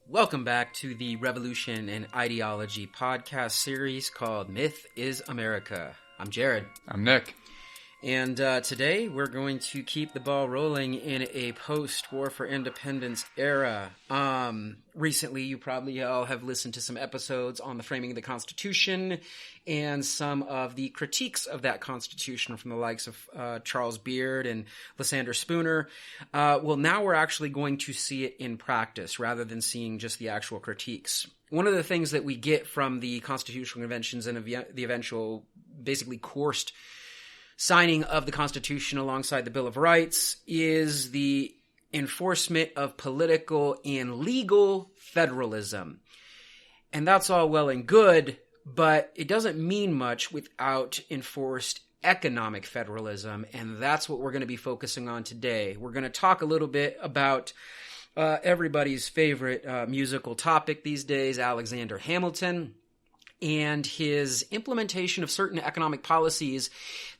Welcome back to the Revolution and Ideology podcast series called Myth is America. I'm Jared. I'm Nick. And today we're going to keep the ball rolling in a post-War for Independence era. Recently, you probably all have listened to some episodes on the framing of the Constitution and some of the critiques of that Constitution from the likes of Charles Beard and Lysander Spooner. Well, now we're actually going to see it in practice rather than seeing just the actual critiques. One of the things that we get from the constitutional conventions and the eventual, basically coursed signing of the Constitution alongside the Bill of Rights is the enforcement of political and legal federalism. And that's all well and good, but it doesn't mean much without enforced economic federalism, and that's what we're going to be focusing on today. We're going to talk a little bit about everybody's favorite musical topic these days, Alexander Hamilton, and his implementation of certain economic policies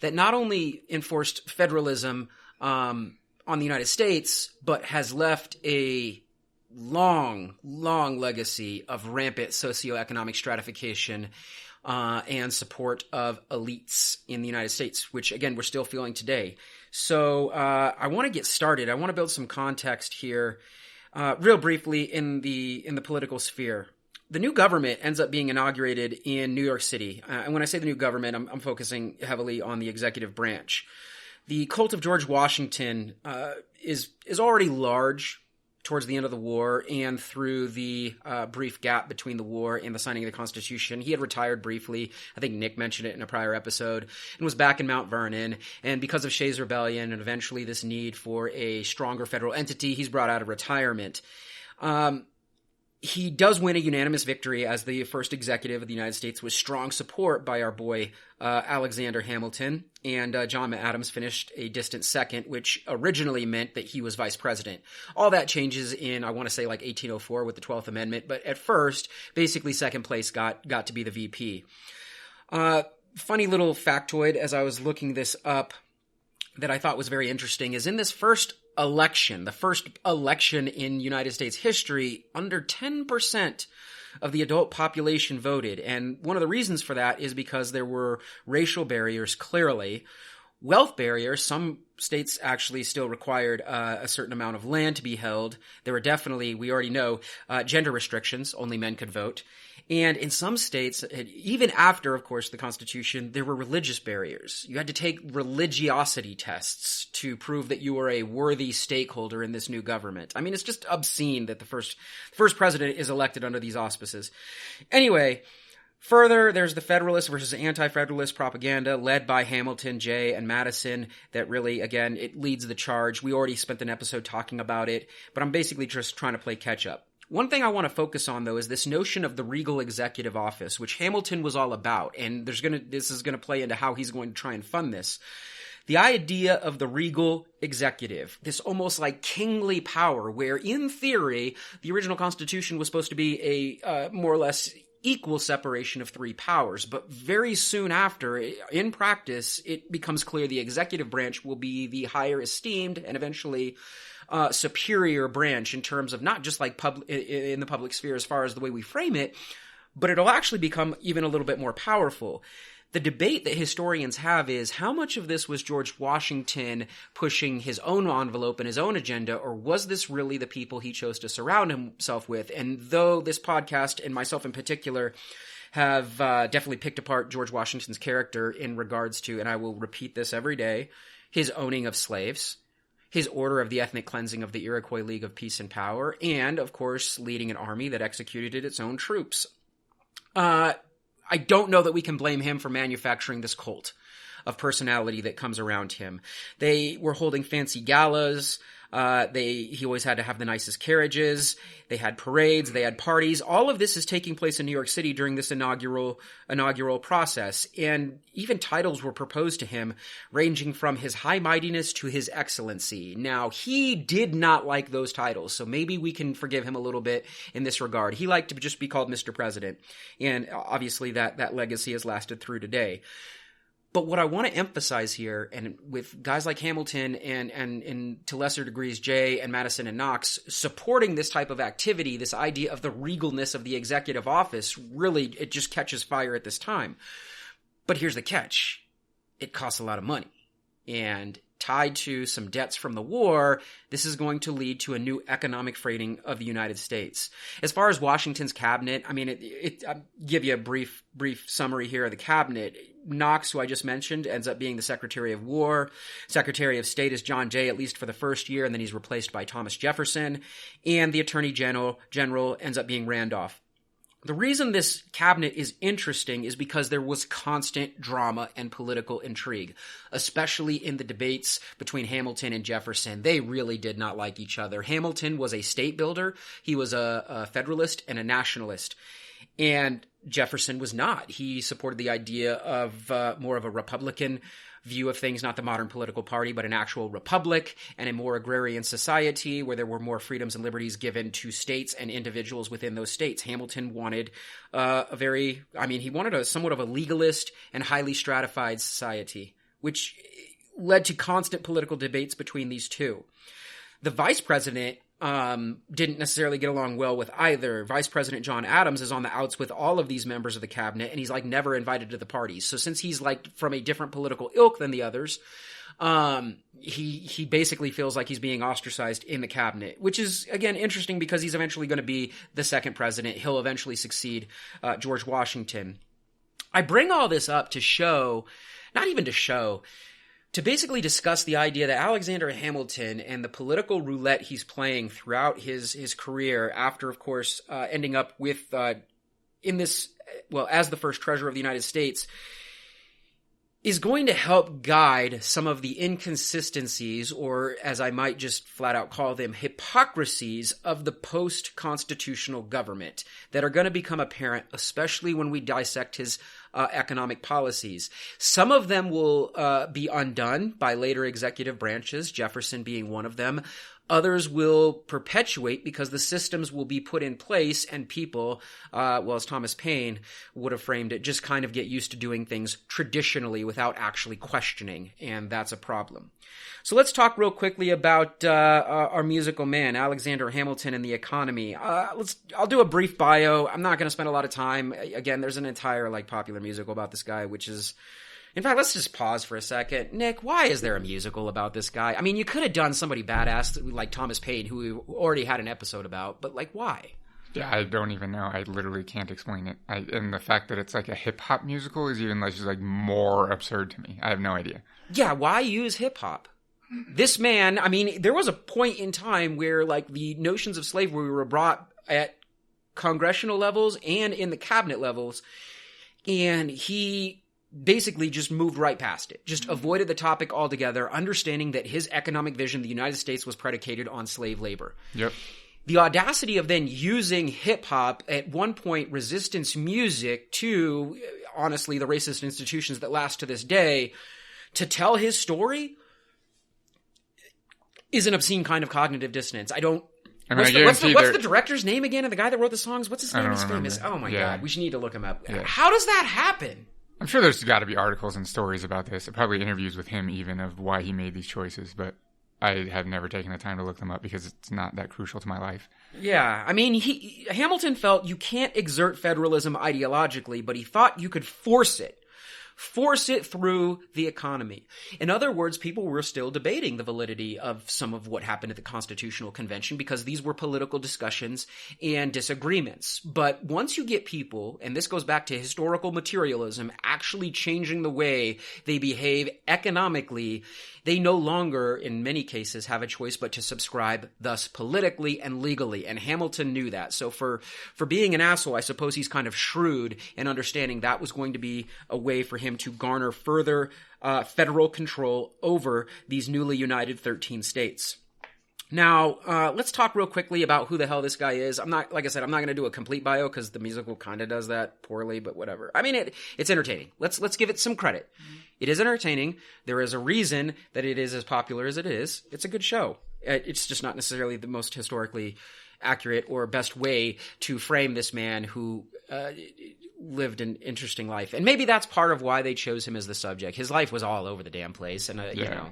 that not only enforced federalism on the United States, but has left a long legacy of rampant socioeconomic stratification and support of elites in the United States, which, again, we're still feeling today. So I want to get started. I want to build some context here real briefly in the political sphere. The new government ends up being inaugurated in New York City. And when I say the new government, I'm focusing heavily on the executive branch. The cult of George Washington is already large towards the end of the war and through the brief gap between the war and the signing of the Constitution. He had retired briefly. I think Nick mentioned it in a prior episode, and was back in Mount Vernon. And because of Shays' Rebellion and eventually this need for a stronger federal entity, he's brought out of retirement. He does win a unanimous victory as the first executive of the United States with strong support by our boy Alexander Hamilton, and John Adams finished a distant second, which originally meant that he was vice president. All that changes in, I want to say, like 1804 with the 12th Amendment, but at first, basically second place got to be the VP. Funny little factoid as I was looking this up that I thought was very interesting is in this first election, the first election in United States history, under 10% of the adult population voted. And one of the reasons for that is because there were racial barriers, clearly. Wealth barriers, some states actually still required a certain amount of land to be held. There were definitely, we already know, gender restrictions, only men could vote. And in some states, even after, of course, the Constitution, there were religious barriers. You had to take religiosity tests to prove that you were a worthy stakeholder in this new government. I mean, it's just obscene that the first president is elected under these auspices. Anyway, further, there's the Federalist versus Anti-Federalist propaganda led by Hamilton, Jay, and Madison that really, again, it leads the charge. We already spent an episode talking about it, but I'm basically just trying to play catch-up. One thing I want to focus on, though, is this notion of the regal executive office, which Hamilton was all about, and this is going to play into how he's going to try and fund this. The idea of the regal executive, this almost like kingly power, where in theory, the original Constitution was supposed to be a more or less equal separation of three powers, but very soon after, in practice, it becomes clear the executive branch will be the higher esteemed and eventually superior branch in terms of not just like in the public sphere as far as the way we frame it, but it'll actually become even a little bit more powerful. The debate that historians have is how much of this was George Washington pushing his own envelope and his own agenda, or was this really the people he chose to surround himself with? And though this podcast, and myself in particular, have definitely picked apart George Washington's character in regards to, and I will repeat this every day, his owning of slaves, his order of the ethnic cleansing of the Iroquois League of Peace and Power, and, of course, leading an army that executed its own troops. I don't know that we can blame him for manufacturing this cult of personality that comes around him. They were holding fancy galas. He always had to have the nicest carriages. They had parades. They had parties. All of this is taking place in New York City during this inaugural process. And even titles were proposed to him, ranging from his high mightiness to his excellency. Now, he did not like those titles, so maybe we can forgive him a little bit in this regard. He liked to just be called Mr. President. And obviously that legacy has lasted through today. But what I want to emphasize here, and with guys like Hamilton and to lesser degrees Jay and Madison and Knox supporting this type of activity, this idea of the regalness of the executive office, really, it just catches fire at this time. But here's the catch. It costs a lot of money. And tied to some debts from the war, this is going to lead to a new economic freighting of the United States. As far as Washington's cabinet, I mean, I'll give you a brief summary here of the cabinet. Knox, who I just mentioned, ends up being the Secretary of War. Secretary of State is John Jay, at least for the first year, and then he's replaced by Thomas Jefferson. And the Attorney General ends up being Randolph. The reason this cabinet is interesting is because there was constant drama and political intrigue, especially in the debates between Hamilton and Jefferson. They really did not like each other. Hamilton was a state builder. He was a Federalist and a nationalist. And Jefferson was not. He supported the idea of more of a Republican view of things, not the modern political party, but an actual republic and a more agrarian society where there were more freedoms and liberties given to states and individuals within those states. Hamilton wanted he wanted somewhat of a legalist and highly stratified society, which led to constant political debates between these two. The vice president didn't necessarily get along well with either. Vice President John Adams is on the outs with all of these members of the cabinet, and he's like never invited to the parties. So since he's like from a different political ilk than the others, he basically feels like he's being ostracized in the cabinet, which is, again, interesting because he's eventually going to be the second president. He'll eventually succeed George Washington. I bring all this up to show, not even to show, to basically discuss the idea that Alexander Hamilton and the political roulette he's playing throughout his career after, of course, ending up with, as the first treasurer of the United States, is going to help guide some of the inconsistencies, or as I might just flat out call them, hypocrisies of the post-constitutional government that are going to become apparent, especially when we dissect his economic policies. Some of them will be undone by later executive branches, Jefferson being one of them. Others will perpetuate because the systems will be put in place and people, as Thomas Paine would have framed it, just kind of get used to doing things traditionally without actually questioning, and that's a problem. So let's talk real quickly about our musical man, Alexander Hamilton, and the economy. I'll do a brief bio. I'm not going to spend a lot of time. Again, there's an entire popular musical about this guy, which is... In fact, let's just pause for a second. Nick, why is there a musical about this guy? I mean, you could have done somebody badass like Thomas Paine, who we already had an episode about, but why? Yeah, I don't even know. I literally can't explain it. And the fact that it's like a hip-hop musical is even just more absurd to me. I have no idea. Yeah, why use hip-hop? This man, I mean, there was a point in time where the notions of slavery were brought at congressional levels and in the cabinet levels, and he basically just moved right past it, just avoided the topic altogether, understanding that his economic vision, the United States, was predicated on slave labor. Yep. The audacity of then using hip-hop, at one point resistance music, to, honestly, the racist institutions that last to this day, to tell his story is an obscene kind of cognitive dissonance. What's the director's name again, and the guy that wrote the songs? What's his name? He's famous. Oh my God, we should need to look him up. Yeah. How does that happen? I'm sure there's got to be articles and stories about this, probably interviews with him even, of why he made these choices, but I have never taken the time to look them up because it's not that crucial to my life. Yeah, I mean, Hamilton felt you can't exert federalism ideologically, but he thought you could force it through the economy. In other words, people were still debating the validity of some of what happened at the Constitutional Convention because these were political discussions and disagreements. But once you get people, and this goes back to historical materialism, actually changing the way they behave economically, they no longer, in many cases, have a choice but to subscribe, thus politically and legally. And Hamilton knew that. So for being an asshole, I suppose he's kind of shrewd in understanding that was going to be a way for him to garner further federal control over these newly united 13 states. Now, let's talk real quickly about who the hell this guy is. I'm not going to do a complete bio because the musical kind of does that poorly, but whatever. I mean, it's entertaining. Let's give it some credit. It is entertaining. There is a reason that it is as popular as it is. It's a good show. It's just not necessarily the most historically accurate or best way to frame this man who lived an interesting life. And maybe that's part of why they chose him as the subject. His life was all over the damn place. And, you know,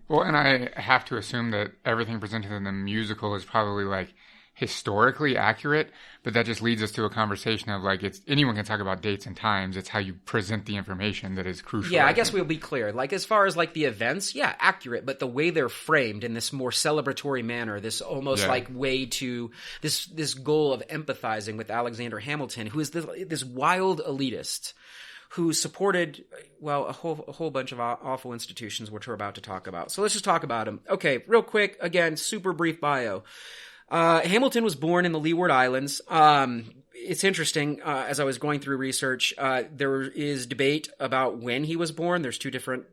Well, and I have to assume that everything presented in the musical is probably like historically accurate, but that just leads us to a conversation of like, it's anyone can talk about dates and times. It's how you present the information that is crucial. Yeah, I guess we'll be clear. Like, as far as like the events, yeah, accurate, but the way they're framed in this more celebratory manner, this almost like way to this goal of empathizing with Alexander Hamilton, who is this wild elitist who supported, well, a whole bunch of awful institutions, which we're about to talk about. So let's just talk about him. Okay, real quick, again, super brief bio. Hamilton was born in the Leeward Islands. It's interesting, as I was going through research, there is debate about when he was born. There's two different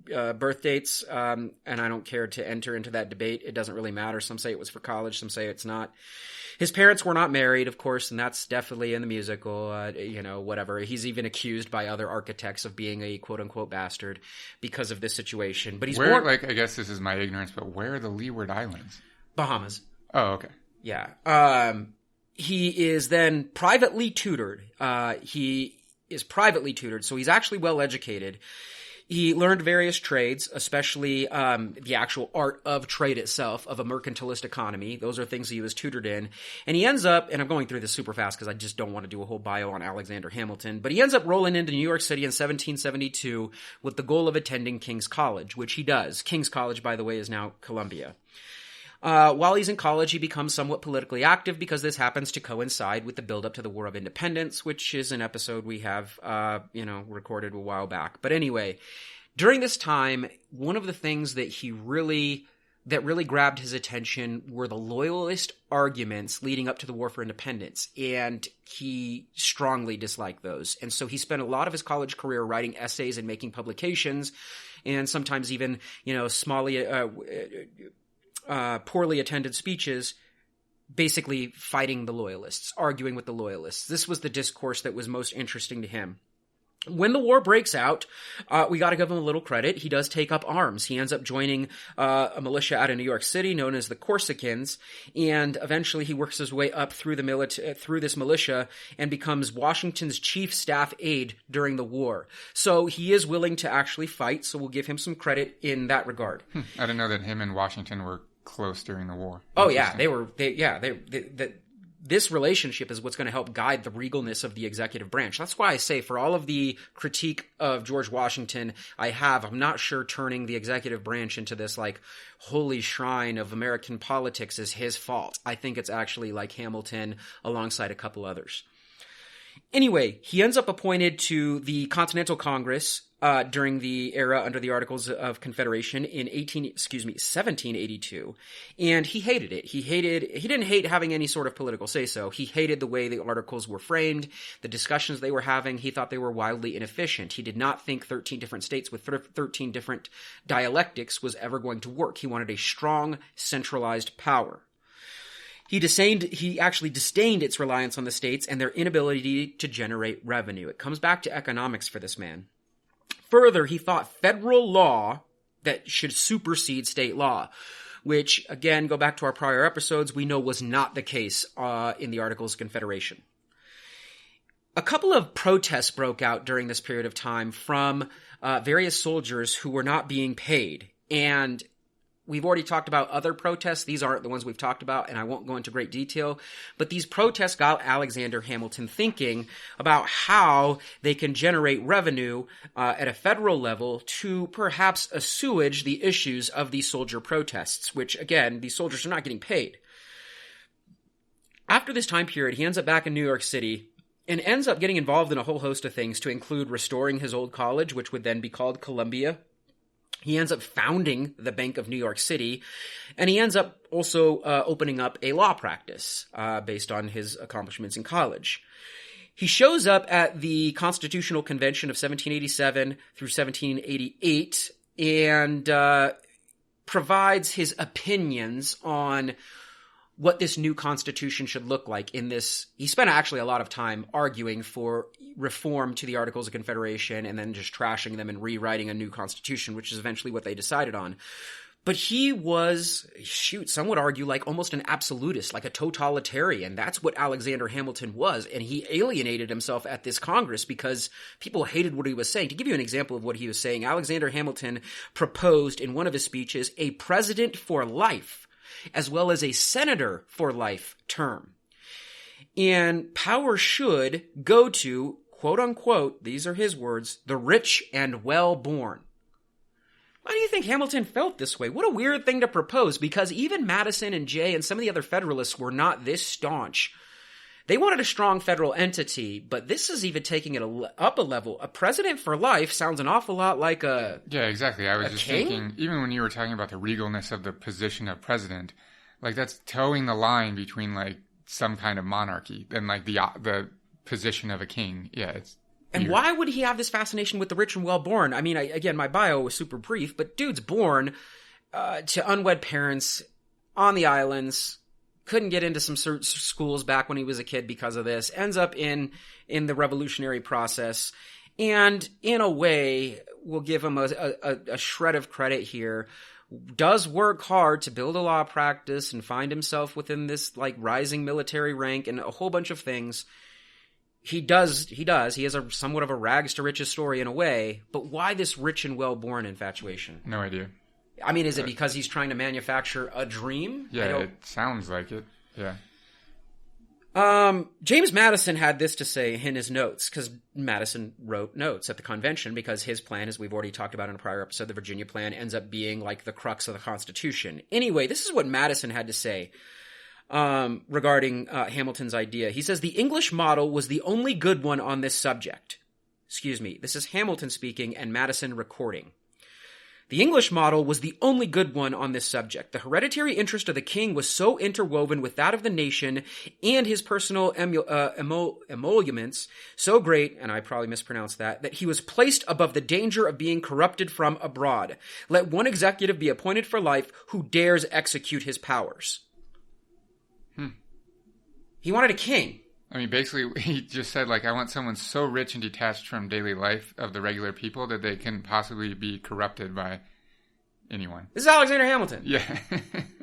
birth dates, and I don't care to enter into that debate. It doesn't really matter. Some say it was for college, some say it's not. His parents were not married, of course, and that's definitely in the musical, you know, whatever. He's even accused by other architects of being a quote-unquote bastard because of this situation. But he's born... Like, I guess this is my ignorance, but where are the Leeward Islands? Bahamas. Oh, okay. Yeah. He is then privately tutored. He is privately tutored, so he's actually well educated. He learned various trades, especially the actual art of trade itself, of a mercantilist economy. Those are things he was tutored in. And he ends up, and I'm going through this super fast because I just don't want to do a whole bio on Alexander Hamilton, but he ends up rolling into New York City in 1772 with the goal of attending King's College, which he does. King's College, by the way, is now Columbia. While he's in college, he becomes somewhat politically active because this happens to coincide with the buildup to the War of Independence, which is an episode we have, recorded a while back. But anyway, during this time, one of the things that really grabbed his attention were the Loyalist arguments leading up to the War for Independence, and he strongly disliked those. And so he spent a lot of his college career writing essays and making publications, and sometimes even, poorly attended speeches, basically fighting the Loyalists, arguing with the Loyalists. This was the discourse that was most interesting to him. When the war breaks out, we got to give him a little credit. He does take up arms. He ends up joining a militia out of New York City known as the Corsicans, and eventually he works his way up through through this militia and becomes Washington's chief staff aide during the war. So he is willing to actually fight, so we'll give him some credit in that regard. I didn't know that him and Washington were close during the war. Oh yeah, this relationship is what's going to help guide the regalness of the executive branch. That's why I say, for all of the critique of George Washington I'm not sure turning the executive branch into this like holy shrine of American politics is his fault. I think it's actually like Hamilton alongside a couple others. Anyway, he ends up appointed to the Continental Congress during the era under the Articles of Confederation in 1782, and he hated it. He didn't hate having any sort of political say-so. He hated the way the articles were framed, the discussions they were having. He thought they were wildly inefficient. He did not think 13 different states with 13 different dialectics was ever going to work. He wanted a strong, centralized power. He actually disdained its reliance on the states and their inability to generate revenue. It comes back to economics for this man. Further, he thought federal law that should supersede state law, which, again, go back to our prior episodes, we know was not the case in the Articles of Confederation. A couple of protests broke out during this period of time from various soldiers who were not being paid, and we've already talked about other protests. These aren't the ones we've talked about, and I won't go into great detail. But these protests got Alexander Hamilton thinking about how they can generate revenue at a federal level to perhaps assuage the issues of these soldier protests, which, again, these soldiers are not getting paid. After this time period, he ends up back in New York City and ends up getting involved in a whole host of things to include restoring his old college, which would then be called Columbia. He ends up founding the Bank of New York City, and he ends up also opening up a law practice based on his accomplishments in college. He shows up at the Constitutional Convention of 1787 through 1788 and provides his opinions on what this new constitution should look like in this. He spent actually a lot of time arguing for reform to the Articles of Confederation and then just trashing them and rewriting a new constitution, which is eventually what they decided on. But he was, some would argue, like almost an absolutist, like a totalitarian. That's what Alexander Hamilton was. And he alienated himself at this Congress because people hated what he was saying. To give you an example of what he was saying, Alexander Hamilton proposed in one of his speeches a president for life, as well as a senator for life term. And power should go to, quote unquote, these are his words, the rich and well-born. Why do you think Hamilton felt this way? What a weird thing to propose, because even Madison and Jay and some of the other Federalists were not this staunch. They wanted a strong federal entity, but this is even taking it up a level. A president for life sounds an awful lot like a Yeah, exactly. I was just king? thinking, even when you were talking about the regalness of the position of president, like that's towing the line between like some kind of monarchy and like the position of a king. Yeah, it's And weird. why would he have this fascination with the rich and well-born? I mean, again, my bio was super brief, but dude's born to unwed parents on the islands, couldn't get into some schools back when he was a kid because of this, ends up in the revolutionary process, and in a way, we'll give him a shred of credit here, does work hard to build a law practice and find himself within this like rising military rank and a whole bunch of things. He does. He has a somewhat of a rags to riches story in a way, but why this rich and well-born infatuation? No idea. I mean, is it because he's trying to manufacture a dream? Yeah, it sounds like it. Yeah. James Madison had this to say in his notes, because Madison wrote notes at the convention, because his plan, as we've already talked about in a prior episode, the Virginia plan, ends up being like the crux of the Constitution. Anyway, this is what Madison had to say regarding Hamilton's idea. He says, the English model was the only good one on this subject. Excuse me, this is Hamilton speaking and Madison recording. The English model was the only good one on this subject. The hereditary interest of the king was so interwoven with that of the nation and his personal emoluments so great, and I probably mispronounced that he was placed above the danger of being corrupted from abroad. Let one executive be appointed for life who dares execute his powers. He wanted a king. I mean, basically, he just said, like, I want someone so rich and detached from daily life of the regular people that they can possibly be corrupted by anyone. This is Alexander Hamilton. Yeah.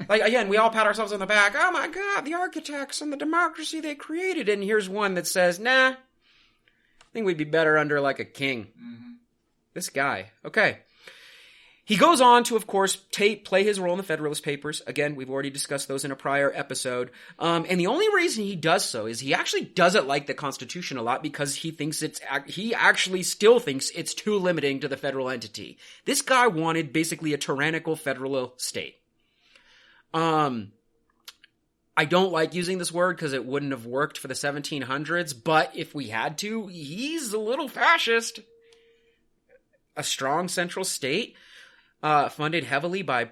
Like, again, we all pat ourselves on the back. Oh, my God, the architects and the democracy they created. And here's one that says, nah, I think we'd be better under, like, a king. Mm-hmm. This guy. Okay. He goes on to, of course, play his role in the Federalist Papers. Again, we've already discussed those in a prior episode. And the only reason he does so is he actually doesn't like the Constitution a lot because he actually still thinks it's too limiting to the federal entity. This guy wanted basically a tyrannical federal state. I don't like using this word because it wouldn't have worked for the 1700s, but if we had to, he's a little fascist. A strong central state. Funded heavily by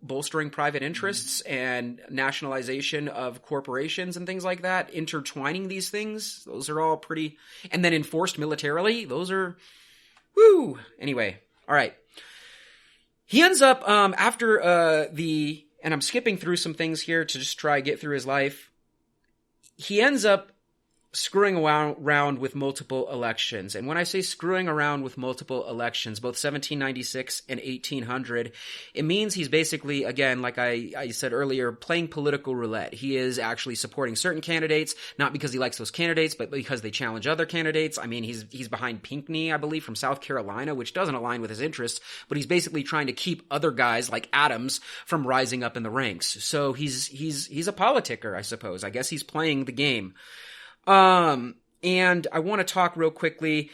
bolstering private interests and nationalization of corporations and things like that, intertwining these things. Those are all pretty, and then enforced militarily. Those are, woo! Anyway, all right. He ends up, after and I'm skipping through some things here to just try to get through his life. He ends up screwing around with multiple elections. And when I say screwing around with multiple elections, both 1796 and 1800, it means he's basically, again, like I said earlier, playing political roulette. He is actually supporting certain candidates, not because he likes those candidates, but because they challenge other candidates. I mean, he's behind Pinckney, I believe, from South Carolina, which doesn't align with his interests, but he's basically trying to keep other guys like Adams from rising up in the ranks. So he's a politicker, I suppose. I guess he's playing the game. And I want to talk real quickly.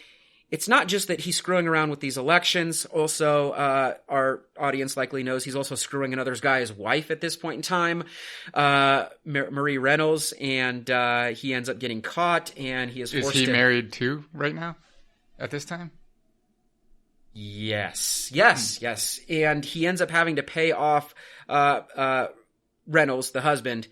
It's not just that he's screwing around with these elections. Also, our audience likely knows he's also screwing another guy's wife at this point in time, Marie Reynolds, and he ends up getting caught, and he is forced to... Is he married too right now at this time? Yes. And he ends up having to pay off Reynolds, the husband,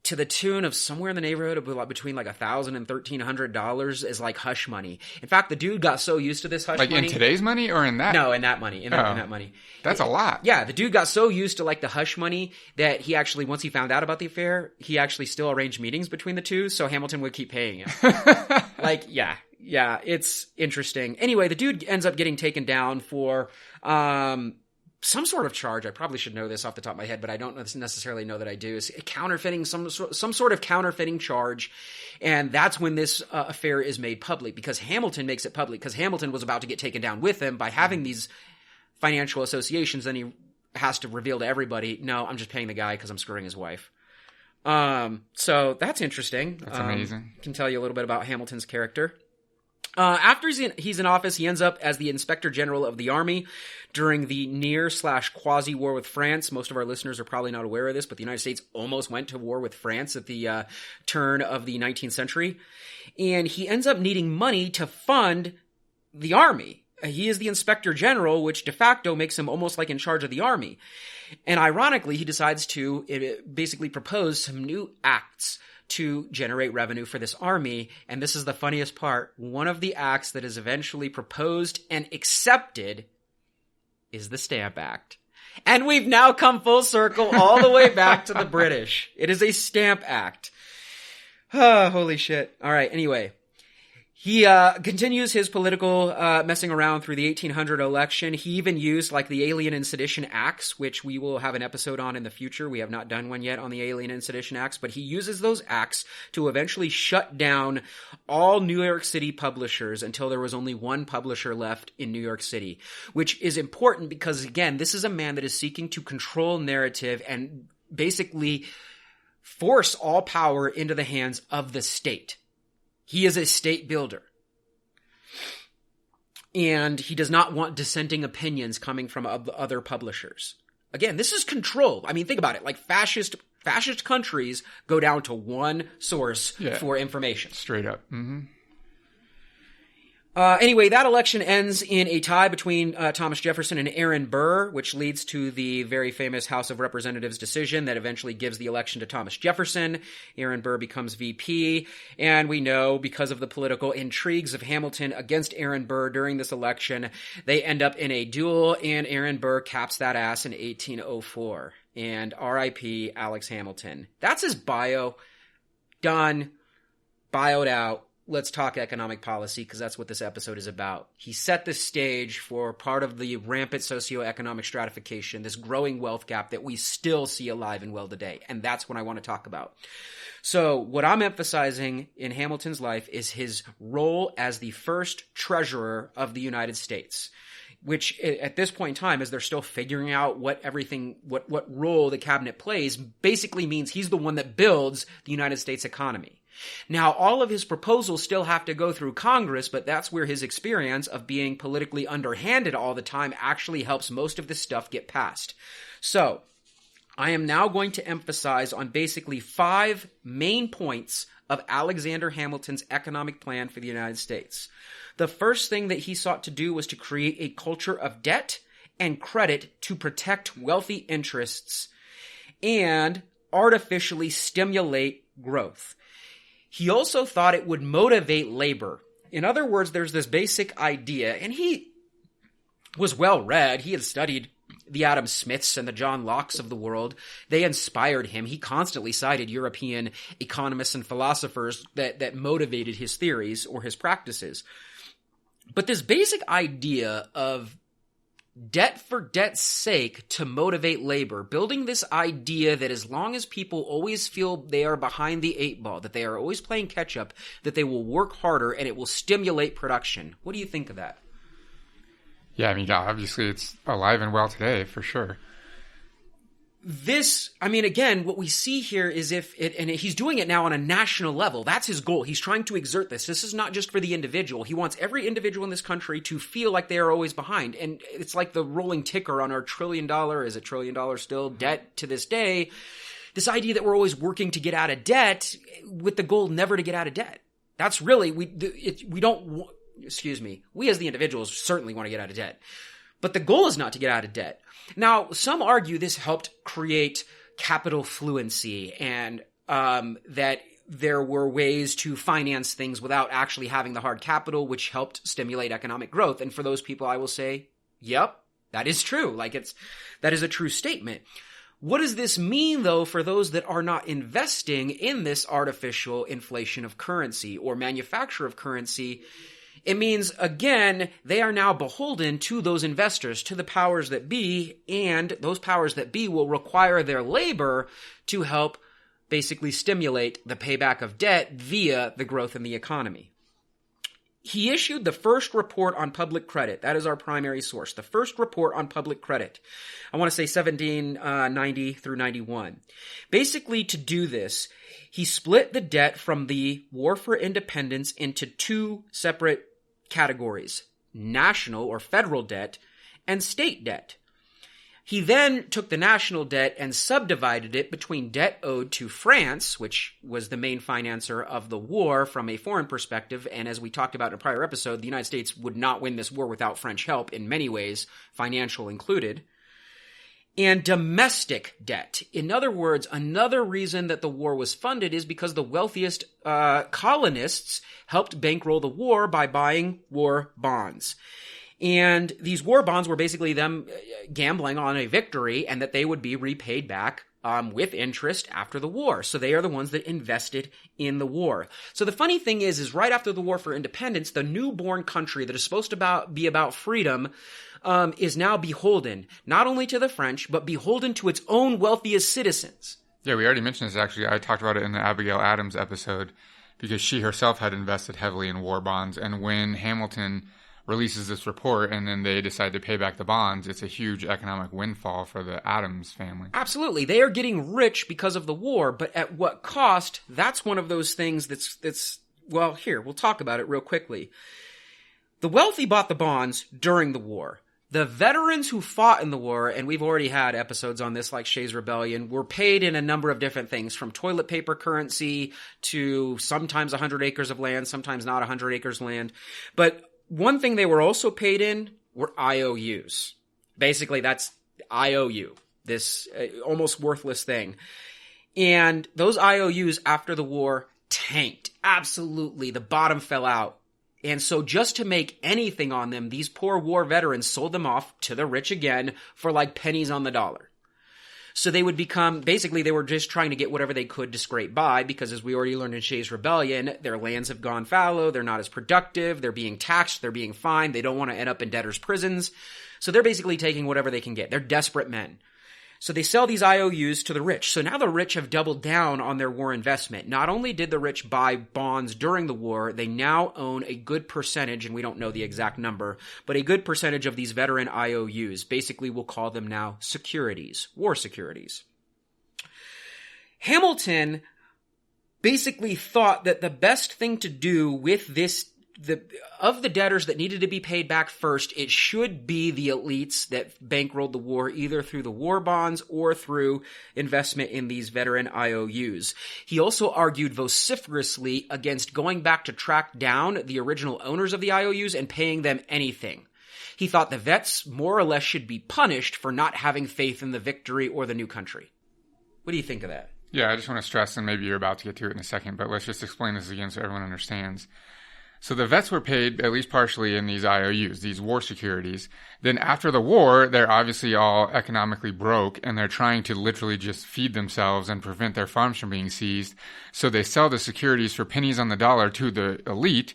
to the tune of somewhere in the neighborhood of between like $1,000 and $1,300 as like hush money. In fact, the dude got so used to this hush money. Like in today's money or in that? No, in that money. In that money. That's a lot. Yeah, the dude got so used to like the hush money that he actually, once he found out about the affair, he actually still arranged meetings between the two, so Hamilton would keep paying him. Like, yeah, it's interesting. Anyway, the dude ends up getting taken down for some sort of charge. I probably should know this off the top of my head, but I don't necessarily know that I do. Is counterfeiting, some sort of counterfeiting charge. And that's when this affair is made public, because Hamilton makes it public, because Hamilton was about to get taken down with him by having these financial associations. Then he has to reveal to everybody, no, I'm just paying the guy because I'm screwing his wife. So that's interesting. That's amazing. Can tell you a little bit about Hamilton's character. After he's in office, he ends up as the Inspector General of the Army during the near/quasi war with France. Most of our listeners are probably not aware of this, but the United States almost went to war with France at the turn of the 19th century. And he ends up needing money to fund the army. He is the Inspector General, which de facto makes him almost like in charge of the army. And ironically, he decides to basically propose some new acts to generate revenue for this army. And this is the funniest part. One of the acts that is eventually proposed and accepted is the Stamp Act. And we've now come full circle all the way back to the British. It is a Stamp Act. Oh, holy shit. All right, anyway. He continues his political messing around through the 1800 election. He even used like the Alien and Sedition Acts, which we will have an episode on in the future. We have not done one yet on the Alien and Sedition Acts, but he uses those acts to eventually shut down all New York City publishers until there was only one publisher left in New York City, which is important because, again, this is a man that is seeking to control narrative and basically force all power into the hands of the state. He is a state builder. And he does not want dissenting opinions coming from other publishers. Again, this is control. I mean, think about it. Like fascist countries go down to one source for information. Straight up. Mm-hmm. Anyway, that election ends in a tie between Thomas Jefferson and Aaron Burr, which leads to the very famous House of Representatives decision that eventually gives the election to Thomas Jefferson. Aaron Burr becomes VP, and we know because of the political intrigues of Hamilton against Aaron Burr during this election, they end up in a duel, and Aaron Burr caps that ass in 1804. And R.I.P. Alex Hamilton. That's his bio. Done. Bioed out. Let's talk economic policy, because that's what this episode is about. He set the stage for part of the rampant socioeconomic stratification, this growing wealth gap that we still see alive and well today. And that's what I want to talk about. So what I'm emphasizing in Hamilton's life is his role as the first treasurer of the United States, which at this point in time, as they're still figuring out what role the cabinet plays, basically means he's the one that builds the United States economy. Now, all of his proposals still have to go through Congress, but that's where his experience of being politically underhanded all the time actually helps most of this stuff get passed. So, I am now going to emphasize on basically 5 main points of Alexander Hamilton's economic plan for the United States. The first thing that he sought to do was to create a culture of debt and credit to protect wealthy interests and artificially stimulate growth. He also thought it would motivate labor. In other words, there's this basic idea, and he was well read. He had studied the Adam Smiths and the John Lockes of the world. They inspired him. He constantly cited European economists and philosophers that motivated his theories or his practices. But this basic idea of debt for debt's sake to motivate labor, building this idea that as long as people always feel they are behind the 8 ball, that they are always playing catch up, that they will work harder and it will stimulate production. What do you think of that? Yeah, I mean, obviously it's alive and well today, for sure. This, I mean, again, what we see here is and he's doing it now on a national level. That's his goal. He's trying to exert this. This is not just for the individual. He wants every individual in this country to feel like they are always behind. And it's like the rolling ticker on our $1 trillion, is it $1 trillion still, debt to this day. This idea that we're always working to get out of debt with the goal never to get out of debt. That's really, we as the individuals certainly want to get out of debt. But the goal is not to get out of debt. Now, some argue this helped create capital fluency and that there were ways to finance things without actually having the hard capital, which helped stimulate economic growth. And for those people, I will say, yep, that is true. That is a true statement. What does this mean, though, for those that are not investing in this artificial inflation of currency or manufacture of currency It means, again, they are now beholden to those investors, to the powers that be, and those powers that be will require their labor to help basically stimulate the payback of debt via the growth in the economy. He issued the first report on public credit. That is our primary source. The first report on public credit. I want to say 1790 through 91. Basically, to do this, he split the debt from the War for Independence into two separate categories: national or federal debt and state debt. He then took the national debt and subdivided it between debt owed to France, which was the main financer of the war from a foreign perspective, and as we talked about in a prior episode, the United States would not win this war without French help in many ways, financial included, and domestic debt. In other words, another reason that the war was funded is because the wealthiest colonists helped bankroll the war by buying war bonds. And these war bonds were basically them gambling on a victory and that they would be repaid back with interest after the war. So they are the ones that invested in the war. So the funny thing is right after the War for Independence, the newborn country that is supposed to be about freedom is now beholden, not only to the French, but beholden to its own wealthiest citizens. Yeah, we already mentioned this, actually. I talked about it in the Abigail Adams episode because she herself had invested heavily in war bonds. And when Hamilton releases this report and then they decide to pay back the bonds, it's a huge economic windfall for the Adams family. Absolutely. They are getting rich because of the war, but at what cost? That's one of those things that's well, here, we'll talk about it real quickly. The wealthy bought the bonds during the war. The veterans who fought in the war, and we've already had episodes on this like Shays Rebellion, were paid in a number of different things, from toilet paper currency to sometimes 100 acres of land, sometimes not 100 acres land. But one thing they were also paid in were IOUs. Basically, that's IOU, this almost worthless thing. And those IOUs after the war tanked. Absolutely. The bottom fell out. And so just to make anything on them, these poor war veterans sold them off to the rich again for like pennies on the dollar. So they would become, basically they were just trying to get whatever they could to scrape by, because as we already learned in Shays Rebellion, their lands have gone fallow, they're not as productive, they're being taxed, they're being fined, they don't want to end up in debtors' prisons. So they're basically taking whatever they can get. They're desperate men. So they sell these IOUs to the rich. So now the rich have doubled down on their war investment. Not only did the rich buy bonds during the war, they now own a good percentage, and we don't know the exact number, but a good percentage of these veteran IOUs. Basically, we'll call them now securities, war securities. Hamilton basically thought that the best thing to do with this, of the debtors that needed to be paid back first, it should be the elites that bankrolled the war, either through the war bonds or through investment in these veteran IOUs. He also argued vociferously against going back to track down the original owners of the IOUs and paying them anything. He thought the vets more or less should be punished for not having faith in the victory or the new country. What do you think of that? Yeah, I just want to stress, and maybe you're about to get to it in a second, but let's just explain this again so everyone understands. So the vets were paid at least partially in these IOUs, these war securities. Then after the war, they're obviously all economically broke, and they're trying to literally just feed themselves and prevent their farms from being seized. So they sell the securities for pennies on the dollar to the elite.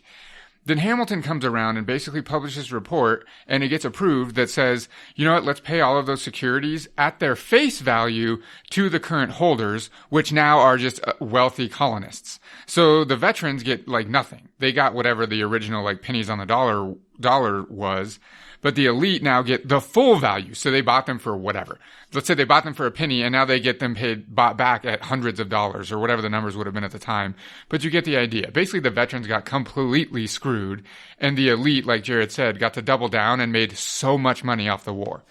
Then Hamilton comes around and basically publishes a report, and it gets approved that says, you know what, let's pay all of those securities at their face value to the current holders, which now are just wealthy colonists. So the veterans get like nothing. They got whatever the original like pennies on the dollar was, but the elite now get the full value. So they bought them for whatever. Let's say they bought them for a penny, and now they get them bought back at hundreds of dollars or whatever the numbers would have been at the time. But you get the idea. Basically, the veterans got completely screwed, and the elite, like Jared said, got to double down and made so much money off the war.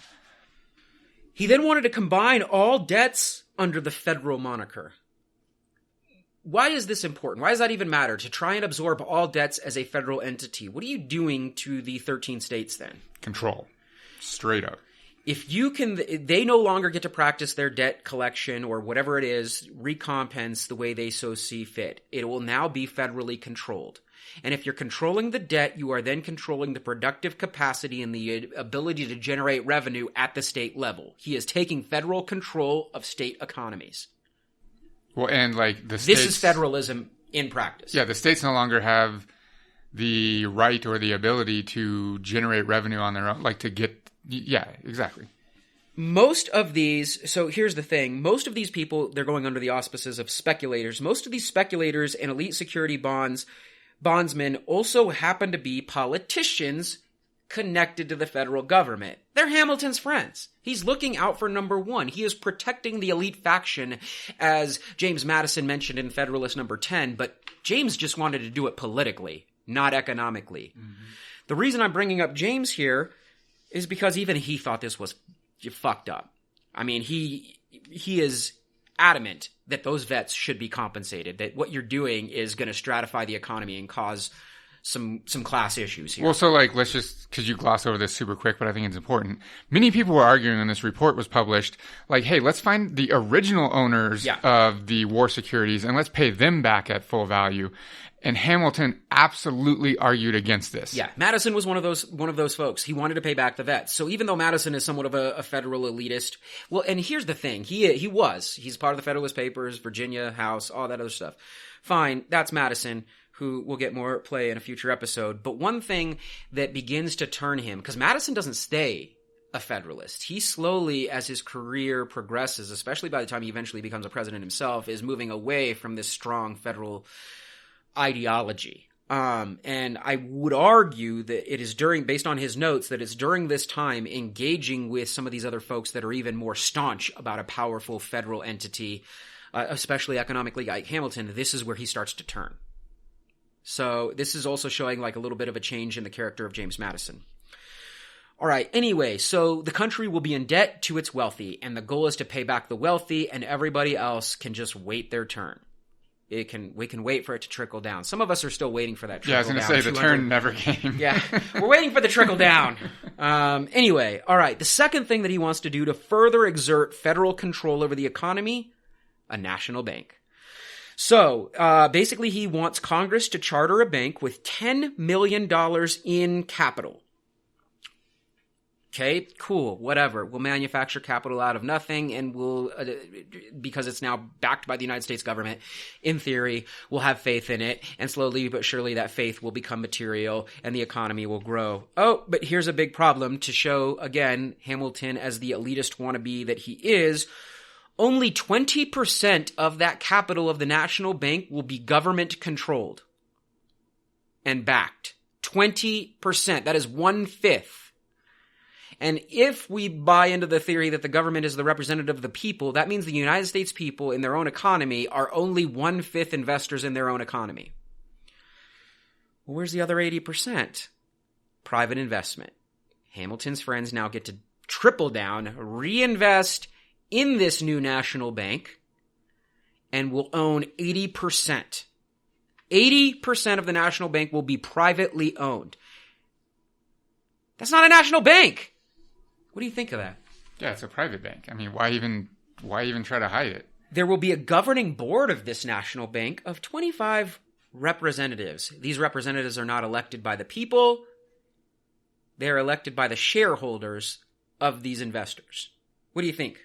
He then wanted to combine all debts under the federal moniker. Why is this important? Why does that even matter? To try and absorb all debts as a federal entity. What are you doing to the 13 states then? Control. Straight up. If you can, they no longer get to practice their debt collection or whatever it is, recompense the way they so see fit. It will now be federally controlled. And if you're controlling the debt, you are then controlling the productive capacity and the ability to generate revenue at the state level. He is taking federal control of state economies. Well, and like the states, this is federalism in practice. Yeah, the states no longer have the right or the ability to generate revenue on their own, like to get, yeah, exactly. Most of these, so here's the thing, most of these people, they're going under the auspices of speculators. Most of these speculators and elite security bondsmen also happen to be politicians connected to the federal government. They're Hamilton's friends. He's looking out for number one. He is protecting the elite faction, as James Madison mentioned in Federalist number 10, but James just wanted to do it politically, not economically. Mm-hmm. The reason I'm bringing up James here is because even he thought this was fucked up. I mean, he is adamant that those vets should be compensated, that what you're doing is going to stratify the economy and cause some class issues here. Well, so like, let's just, because you gloss over this super quick, but I think it's important. Many people were arguing when this report was published, like, hey, let's find the original owners of the war securities and let's pay them back at full value. And Hamilton absolutely argued against this. Yeah, Madison was one of those folks. He wanted to pay back the vets. So even though Madison is somewhat of a federal elitist, well, and here's the thing, he's part of the Federalist Papers, Virginia House, all that other stuff. Fine, that's Madison, who will get more play in a future episode. But one thing that begins to turn him, because Madison doesn't stay a Federalist. He slowly, as his career progresses, especially by the time he eventually becomes a president himself, is moving away from this strong federal ideology. And I would argue that it is based on his notes, that it's during this time engaging with some of these other folks that are even more staunch about a powerful federal entity, especially economically, like Hamilton. This is where he starts to turn. So this is also showing like a little bit of a change in the character of James Madison. All right. Anyway, so the country will be in debt to its wealthy, and the goal is to pay back the wealthy, and everybody else can just wait their turn. We can wait for it to trickle down. Some of us are still waiting for that trickle down. Yeah, I was going to say, the turn never came. Yeah, we're waiting for the trickle down. Anyway, all right. The second thing that he wants to do to further exert federal control over the economy, a national bank. So, basically he wants Congress to charter a bank with $10 million in capital. Okay, cool, whatever. We'll manufacture capital out of nothing, and we'll, because it's now backed by the United States government, in theory, we'll have faith in it, and slowly but surely that faith will become material, and the economy will grow. Oh, but here's a big problem to show, again, Hamilton as the elitist wannabe that he is. Only 20% of that capital of the national bank will be government-controlled and backed. 20%. That is 1/5. And if we buy into the theory that the government is the representative of the people, that means the United States people in their own economy are only 1/5 investors in their own economy. Well, where's the other 80%? Private investment. Hamilton's friends now get to triple down, reinvest in this new national bank, and will own 80%. 80% of the national bank will be privately owned. That's not a national bank. What do you think of that? Yeah, it's a private bank. I mean, why even try to hide it? There will be a governing board of this national bank of 25 representatives. These representatives are not elected by the people. They're elected by the shareholders of these investors. What do you think?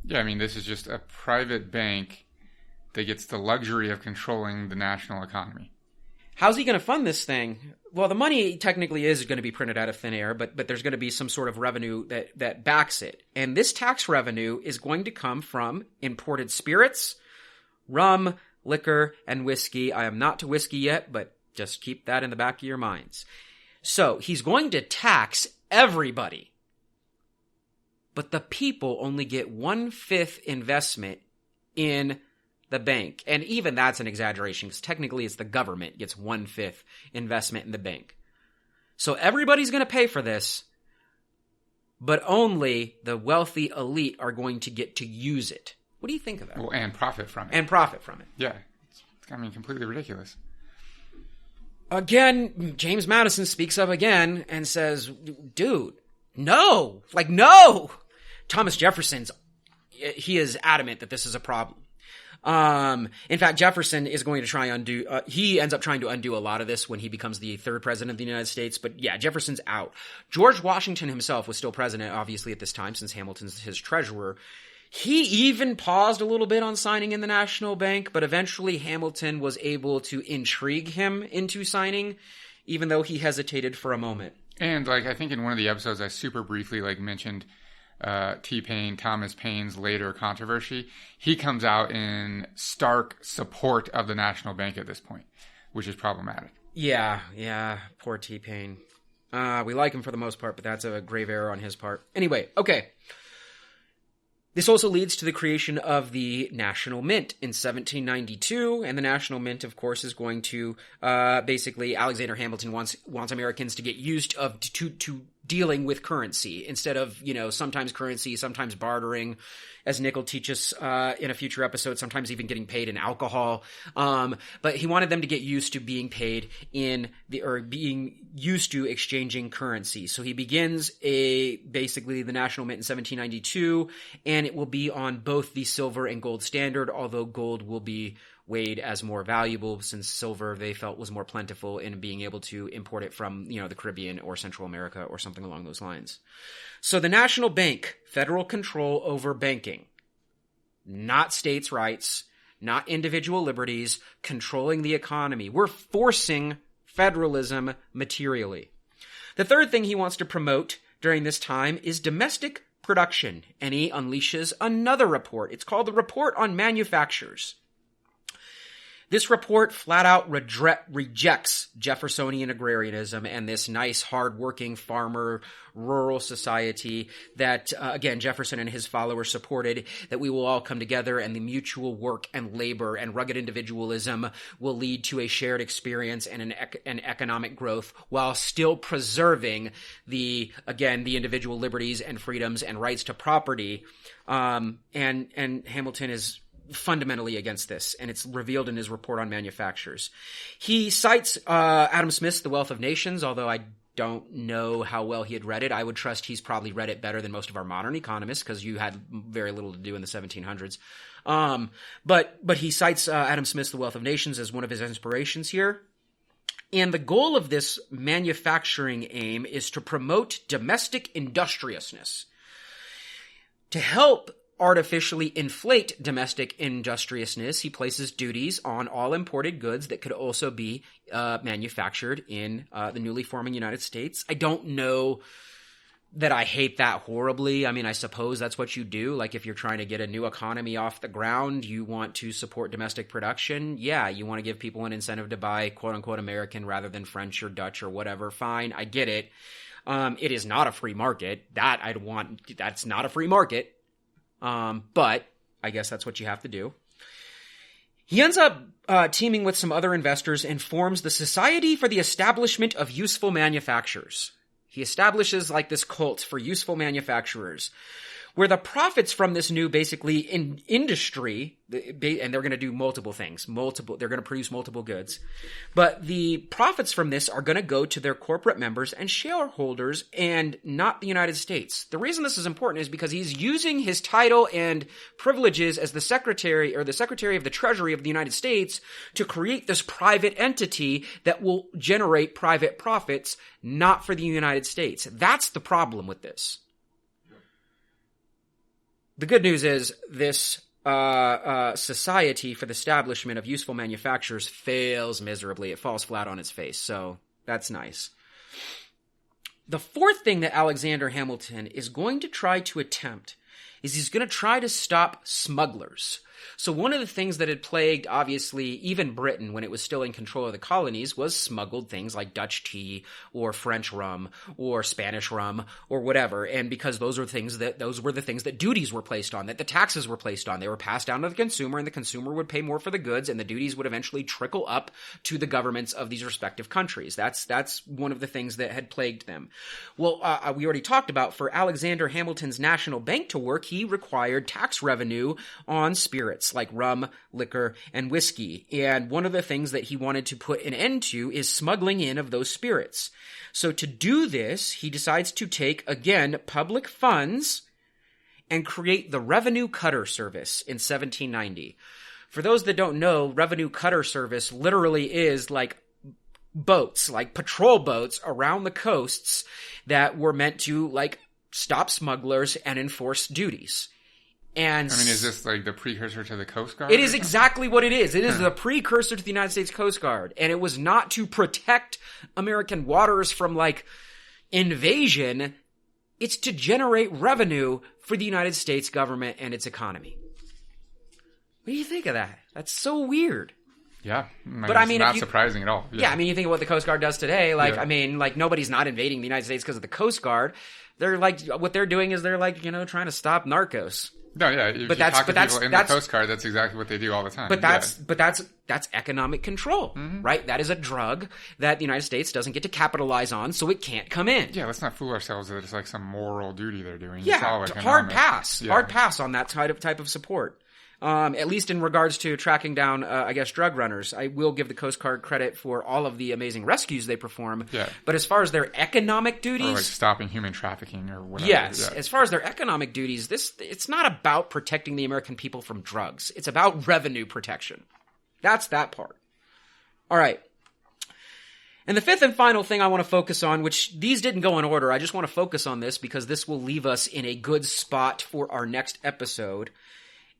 Yeah, I mean, this is just a private bank that gets the luxury of controlling the national economy. How's he going to fund this thing? Well, the money technically is going to be printed out of thin air, but there's going to be some sort of revenue that backs it. And this tax revenue is going to come from imported spirits, rum, liquor, and whiskey. I am not to whiskey yet, but just keep that in the back of your minds. So he's going to tax everybody. But the people only get 1/5 investment in the bank. And even that's an exaggeration, because technically it's the government gets 1/5 investment in the bank. So everybody's going to pay for this, but only the wealthy elite are going to get to use it. What do you think of that? Well, and profit from it. And profit from it. Yeah. It's, I mean, completely ridiculous. Again, James Madison speaks up again and says, dude, no. Like, no. Thomas Jefferson's, he is adamant that this is a problem. In fact, Jefferson is going to try he ends up trying to undo a lot of this when he becomes the third president of the United States. But yeah, Jefferson's out. George Washington himself was still president, obviously, at this time, since Hamilton's his treasurer. He even paused a little bit on signing in the National Bank, but eventually Hamilton was able to intrigue him into signing, even though he hesitated for a moment. And I think in one of the episodes I super briefly mentioned T-Pain, Thomas Paine's later controversy. He comes out in stark support of the National Bank at this point, which is problematic. Yeah, poor T-Pain. We like him for the most part, but that's a grave error on his part. Anyway, okay. This also leads to the creation of the National Mint in 1792, and the National Mint, of course, is going to basically Alexander Hamilton wants Americans to get used to dealing with currency instead of sometimes currency, sometimes bartering, as Nick will teach us in a future episode, sometimes even getting paid in alcohol. But he wanted them to get used to being paid being used to exchanging currency. So he begins basically the National Mint in 1792, and it will be on both the silver and gold standard, although gold will be weighed as more valuable since silver they felt was more plentiful in being able to import it from, the Caribbean or Central America or something along those lines. So the National Bank, federal control over banking, not states' rights, not individual liberties, controlling the economy. We're forcing federalism materially. The third thing he wants to promote during this time is domestic production, and he unleashes another report. It's called the Report on Manufactures. This report flat out rejects Jeffersonian agrarianism and this nice, hard-working farmer rural society that, again, Jefferson and his followers supported, that we will all come together and the mutual work and labor and rugged individualism will lead to a shared experience and an economic growth while still preserving the individual liberties and freedoms and rights to property. And Hamilton is fundamentally against this, and it's revealed in his report on manufactures. He cites Adam Smith's The Wealth of Nations, although I don't know how well he had read it. I would trust he's probably read it better than most of our modern economists, because you had very little to do in the 1700s. But he cites Adam Smith's The Wealth of Nations as one of his inspirations here. And the goal of this manufacturing aim is to promote domestic industriousness. To help artificially inflate domestic industriousness, he places duties on all imported goods that could also be manufactured in the newly forming United States. I don't know that I hate that horribly. I mean, I suppose that's what you do. Like, if you're trying to get a new economy off the ground, you want to support domestic production. Yeah, you want to give people an incentive to buy quote-unquote American rather than French or Dutch or whatever. Fine, I get it. It is not a free market. That's not a free market. But I guess that's what you have to do. He ends up teaming with some other investors and forms the Society for the Establishment of Useful Manufactures. He establishes this cult for useful manufacturers, where the profits from this new basically industry, and they're going to do multiple things, they're going to produce multiple goods, but the profits from this are going to go to their corporate members and shareholders and not the United States. The reason this is important is because he's using his title and privileges as the Secretary of the Treasury of the United States to create this private entity that will generate private profits, not for the United States. That's the problem with this. The good news is this Society for the Establishment of Useful Manufactures fails miserably. It falls flat on its face, so that's nice. The fourth thing that Alexander Hamilton is going to try to attempt is he's going to try to stop smugglers. So one of the things that had plagued, obviously, even Britain when it was still in control of the colonies was smuggled things like Dutch tea or French rum or Spanish rum or whatever. And because those were the things that duties were placed on, that the taxes were placed on. They were passed down to the consumer, and the consumer would pay more for the goods, and the duties would eventually trickle up to the governments of these respective countries. That's one of the things that had plagued them. Well, we already talked about, for Alexander Hamilton's National Bank to work, he required tax revenue on spirits like rum, liquor, and whiskey. And one of the things that he wanted to put an end to is smuggling in of those spirits. So to do this, he decides to take, again, public funds and create the Revenue Cutter Service in 1790. For those that don't know, Revenue Cutter Service literally is like boats, like patrol boats around the coasts that were meant to stop smugglers and enforce duties. And I mean, is this like the precursor to the Coast Guard? it is exactly what it is. It is the precursor to the United States Coast Guard. And it was not to protect American waters from, like, invasion. It's to generate revenue for the United States government and its economy. What do you think of that? That's so weird. Yeah. But I mean, it's not surprising at all. Yeah, I mean, you think of what the Coast Guard does today. Like, Yeah. I mean, like, nobody's not invading the United States because of the Coast Guard. They're like, what they're doing is they're like, trying to stop narcos. No, yeah. If But you talk to that's people in the Coast Guard, that's exactly what they do all the time. But that's economic control, right? That is a drug that the United States doesn't get to capitalize on, so it can't come in. Yeah, let's not fool ourselves that it's like some moral duty they're doing. Yeah, it's all hard pass. Yeah. Hard pass on that type of support. At least in regards to tracking down, I guess, drug runners. I will give the Coast Guard credit for all of the amazing rescues they perform. Yeah. But as far as their economic duties... Or like stopping human trafficking or whatever. Yes. Yeah. As far as their economic duties, it's not about protecting the American people from drugs. It's about revenue protection. That's that part. All right. And the fifth and final thing I want to focus on, which these didn't go in order, I just want to focus on this because this will leave us in a good spot for our next episode,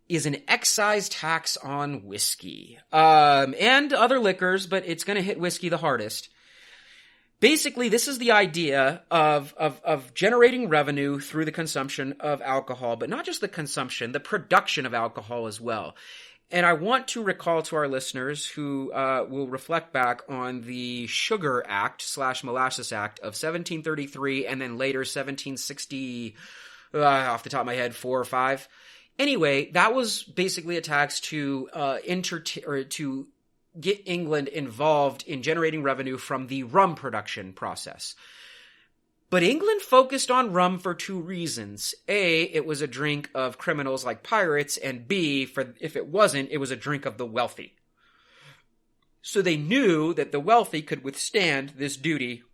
is an excise tax on whiskey. And other liquors, but it's going to hit whiskey the hardest. Basically, this is the idea of generating revenue through the consumption of alcohol, but not just the consumption, the production of alcohol as well. And I want to recall to our listeners who will reflect back on the Sugar Act / Molasses Act of 1733 and then later 1760, off the top of my head, 4 or 5. Anyway, that was basically a tax to to get England involved in generating revenue from the rum production process. But England focused on rum for 2 reasons. A, it was a drink of criminals like pirates, and B, if it wasn't, it was a drink of the wealthy. So they knew that the wealthy could withstand this duty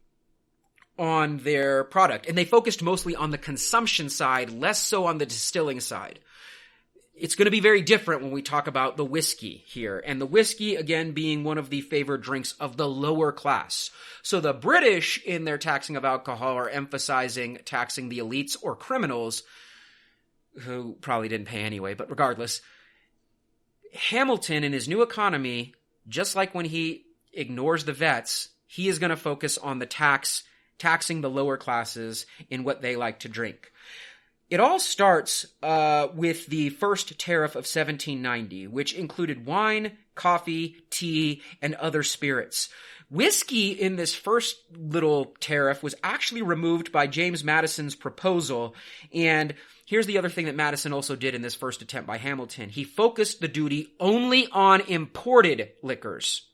on their product. And they focused mostly on the consumption side, less so on the distilling side. It's going to be very different when we talk about the whiskey here. And the whiskey, again, being one of the favored drinks of the lower class. So the British, in their taxing of alcohol, are emphasizing taxing the elites or criminals, who probably didn't pay anyway, but regardless. Hamilton, in his new economy, just like when he ignores the vets, he is going to focus on the taxing the lower classes in what they like to drink. It all starts with the first tariff of 1790, which included wine, coffee, tea, and other spirits. Whiskey in this first little tariff was actually removed by James Madison's proposal. And here's the other thing that Madison also did in this first attempt by Hamilton. He focused the duty only on imported liquors.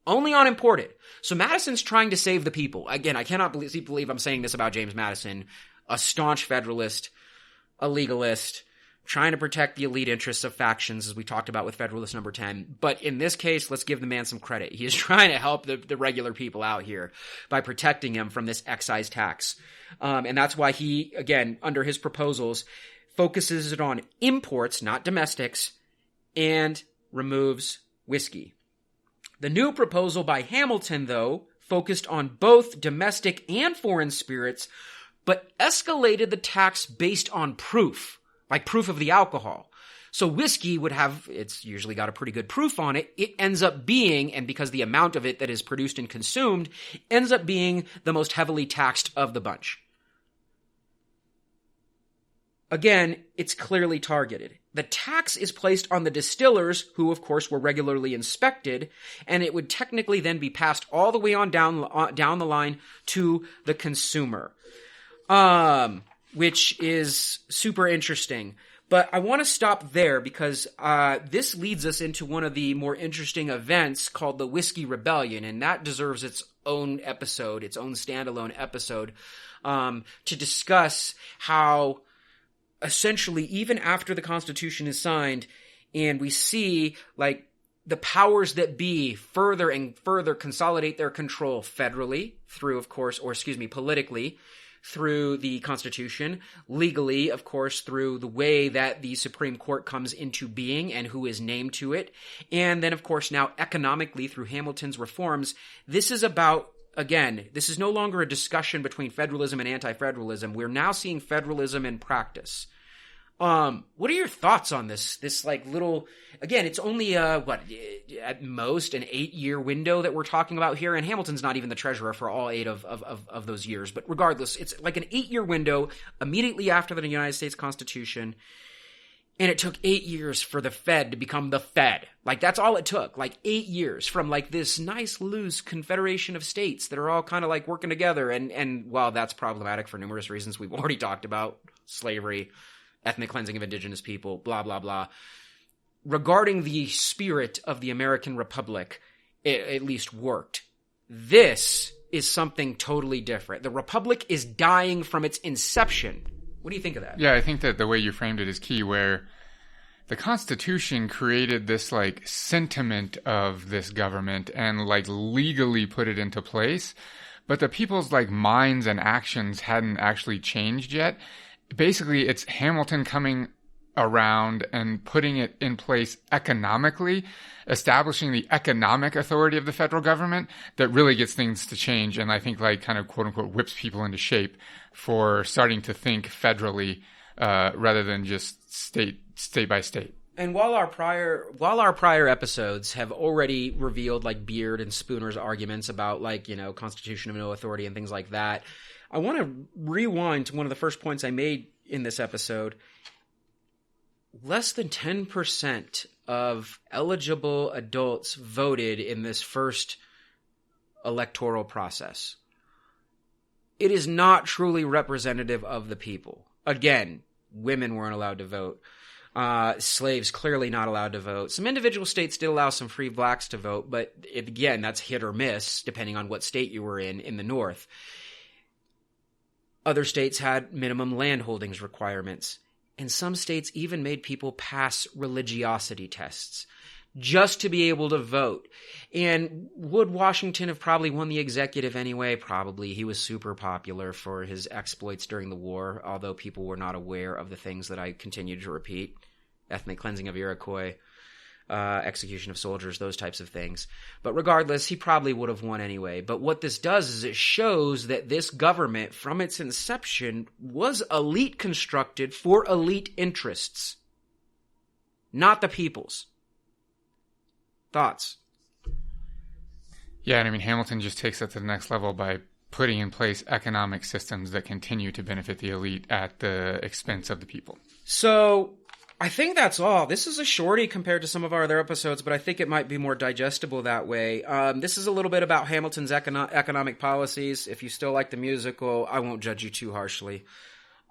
Only on imported. So Madison's trying to save the people. Again, I cannot believe I'm saying this about James Madison, a staunch Federalist, a legalist, trying to protect the elite interests of factions, as we talked about with Federalist number 10. But in this case, let's give the man some credit. He is trying to help the regular people out here by protecting them from this excise tax. And that's why he, again, under his proposals, focuses it on imports, not domestics, and removes whiskey. The new proposal by Hamilton, though, focused on both domestic and foreign spirits, but escalated the tax based on proof, like proof of the alcohol. So whiskey would have, it's usually got a pretty good proof on it. It ends up being, and because the amount of it that is produced and consumed, ends up being the most heavily taxed of the bunch. Again, it's clearly targeted. The tax is placed on the distillers, who of course were regularly inspected, and it would technically then be passed all the way on down the line to the consumer. Which is super interesting. But I want to stop there because this leads us into one of the more interesting events called the Whiskey Rebellion, and that deserves its own episode, its own standalone episode, to discuss how essentially even after the Constitution is signed and we see like the powers that be further and further consolidate their control federally through, of course, politically, through the Constitution, legally, of course, through the way that the Supreme Court comes into being and who is named to it, and then, of course, now economically through Hamilton's reforms. This is about, again, this is no longer a discussion between federalism and anti-federalism. We're now seeing federalism in practice. What are your thoughts on this like little, again, it's only at most an 8-year window that we're talking about here, and Hamilton's not even the treasurer for all 8 of those years, but regardless, it's like an 8-year window immediately after the United States Constitution, and it took 8 years for the Fed to become the Fed. Like, that's all it took, like 8 years from like this nice loose confederation of states that are all kind of like working together, and while that's problematic for numerous reasons we've already talked about, slavery, ethnic cleansing of indigenous people, blah, blah, blah. Regarding the spirit of the American Republic, it at least worked. This is something totally different. The Republic is dying from its inception. What do you think of that? Yeah, I think that the way you framed it is key, where the Constitution created this like sentiment of this government and like legally put it into place, but the people's like minds and actions hadn't actually changed yet. Basically, it's Hamilton coming around and putting it in place economically, establishing the economic authority of the federal government that really gets things to change, and I think like kind of quote unquote whips people into shape for starting to think federally rather than just state by state. And while our prior episodes have already revealed like Beard and Spooner's arguments about like, you know, Constitution of no authority and things like that, I want to rewind to one of the first points I made in this episode. Less than 10% of eligible adults voted in this first electoral process. It is not truly representative of the people. Again, women weren't allowed to vote. Slaves clearly not allowed to vote. Some individual states did allow some free blacks to vote, but again, that's hit or miss depending on what state you were in the North. Other states had minimum land holdings requirements, and some states even made people pass religiosity tests just to be able to vote. And would Washington have probably won the executive anyway? Probably. He was super popular for his exploits during the war, although people were not aware of the things that I continued to repeat. Ethnic cleansing of Iroquois, execution of soldiers, those types of things. But regardless, he probably would have won anyway. But what this does is it shows that this government, from its inception, was elite constructed for elite interests, not the people's. Thoughts? Yeah, and I mean, Hamilton just takes it to the next level by putting in place economic systems that continue to benefit the elite at the expense of the people. So I think that's all. This is a shorty compared to some of our other episodes, but I think it might be more digestible that way. This is a little bit about Hamilton's economic policies. If you still like the musical, I won't judge you too harshly.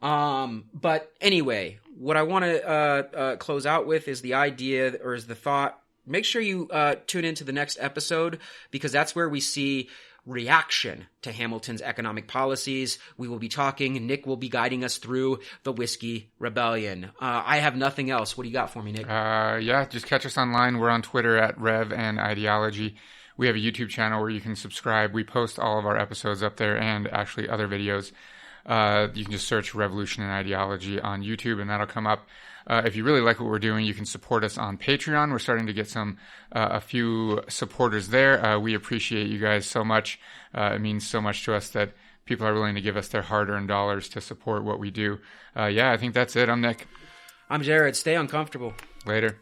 But anyway, what I want to close out with is the idea, or is the thought. Make sure you tune into the next episode, because that's where we see reaction to Hamilton's economic policies. We will be talking. Nick will be guiding us through the Whiskey Rebellion. I have nothing else. What do you got for me, Nick? Yeah, just catch us online. We're on Twitter at Rev and Ideology. We have a YouTube channel where you can subscribe. We post all of our episodes up there and actually other videos. You can just search Revolution and Ideology on YouTube and that'll come up. If you really like what we're doing, you can support us on Patreon. We're starting to get a few supporters there. We appreciate you guys so much. It means so much to us that people are willing to give us their hard-earned dollars to support what we do. Yeah, I think that's it. I'm Nick. I'm Jared. Stay uncomfortable. Later.